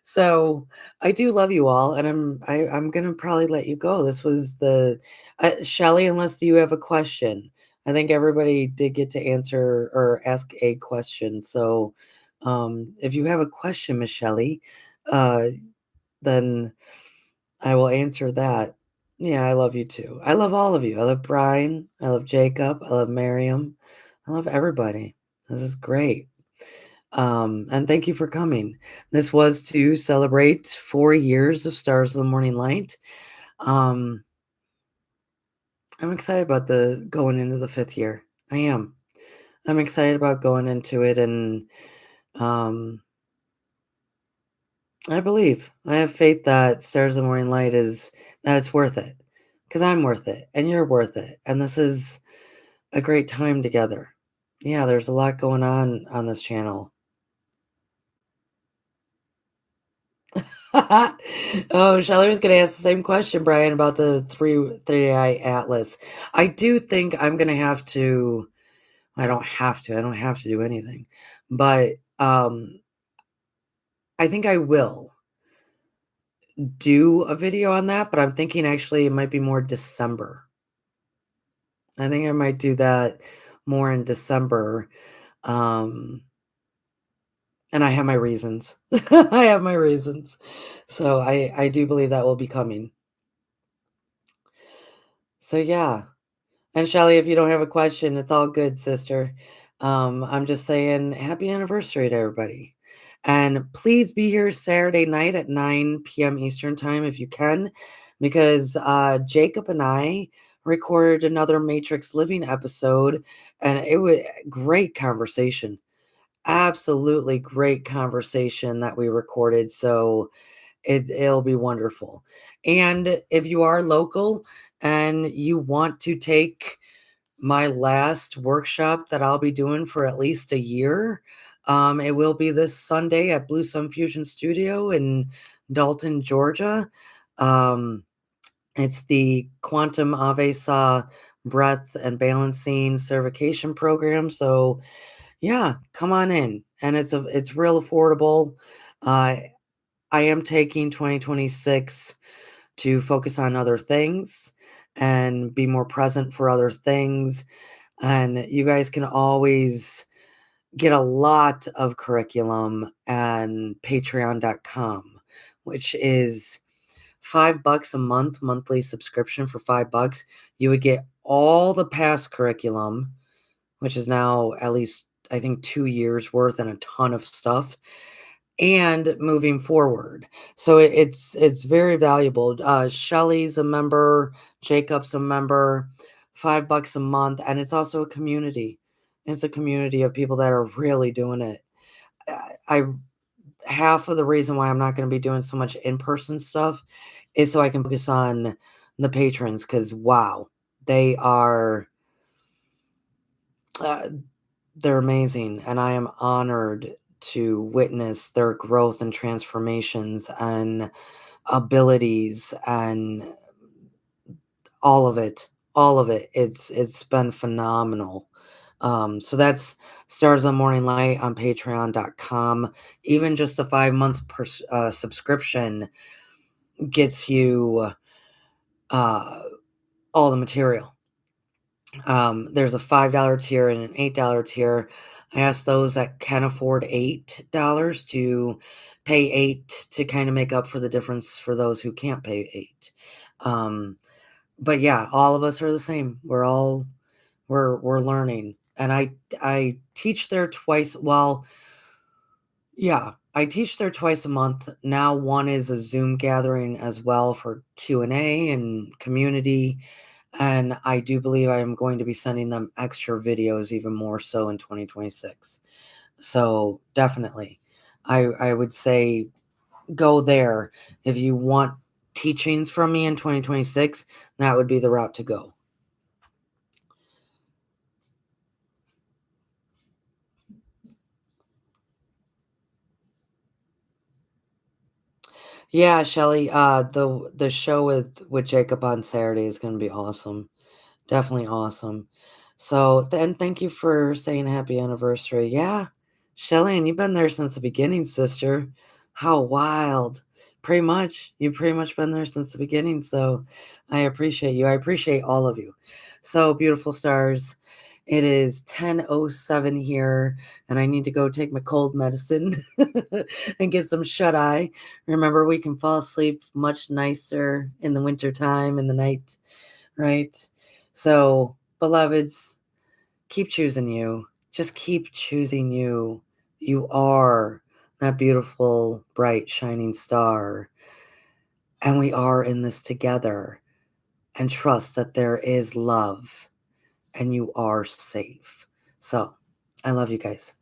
so I do love you all, and I'm gonna probably let you go. This was the Shelly, unless do you have a question? I think everybody did get to answer or ask a question. So if you have a question, Miss Shelley, uh, then I will answer that. Yeah, I love you too. I love all of you. I love Brian. I love Jacob. I love Miriam. I love everybody. This is great. And thank you for coming. This was to celebrate 4 years of Stars of the Morning Light. Um, I'm excited about the going into the fifth year. I am. I'm excited about going into it, and um, I have faith that Stars of the Morning Light is that it's worth it because I'm worth it, and you're worth it, and this is a great time together. Yeah, there's a lot going on this channel. Oh, Shelly was gonna ask the same question, Brian, about the three-eye atlas. I do think I'm gonna have to I don't have to do anything, but, I think I will do a video on that, but I'm thinking actually it might be more December. I think I might do that more in December, um, and I have my reasons. I have my reasons. So I do believe that will be coming. So, yeah. And Shelly, if you don't have a question, it's all good, sister. I'm just saying happy anniversary to everybody. And please be here Saturday night at 9 p.m. Eastern time if you can, because Jacob and I recorded another Matrix Living episode, and it was great conversation. Absolutely great conversation that we recorded. So it'll be wonderful. And if you are local and you want to take my last workshop that I'll be doing for at least a year, it will be this Sunday at Blue Sun Fusion Studio in Dalton, Georgia. Um, it's the Quantum Avesa Breath and Balancing Certification Program. So yeah, come on in. And it's real affordable. Uh, I am taking 2026 to focus on other things and be more present for other things. And you guys can always get a lot of curriculum and patreon.com, which is $5 a month, monthly subscription for $5. You would get all the past curriculum, which is now at least, I think, 2 years worth and a ton of stuff and moving forward. So it's very valuable. Shelly's a member, Jacob's a member, $5 a month, and it's also a community. It's a community of people that are really doing it. I half of the reason why I'm not going to be doing so much in-person stuff is so I can focus on the patrons because wow, they are uh, they're amazing, and I am honored to witness their growth and transformations and abilities and All of it, all of it. It's been phenomenal. So that's Stars on Morning Light on patreon.com. Even just a 5 month subscription gets you uh, all the material. There's a $5 tier and an $8 tier. I asked those that can afford $8 to pay 8 to kind of make up for the difference for those who can't pay 8. Um, but yeah, all of us are the same. We're learning. And I teach there twice. Well, yeah, I teach there twice a month. Now one is a Zoom gathering as well for Q&A and community, and I do believe I am going to be sending them extra videos even more so in 2026. So, definitely. I would say go there if you want teachings from me in 2026, that would be the route to go. Yeah, Shelly, the show with Jacob on Saturday is gonna be awesome. Definitely awesome. So, then thank you for saying happy anniversary. Yeah, Shelly, and you've been there since the beginning, sister. How wild. Pretty much. You've pretty much been there since the beginning. So I appreciate you. I appreciate all of you. So, beautiful stars. It is 10:07 here, and I need to go take my cold medicine and get some shut eye. Remember, we can fall asleep much nicer in the winter time in the night, right? So, beloveds, keep choosing you. Just keep choosing you. You are that beautiful, bright, shining star. And we are in this together. And trust that there is love and you are safe. So, I love you guys.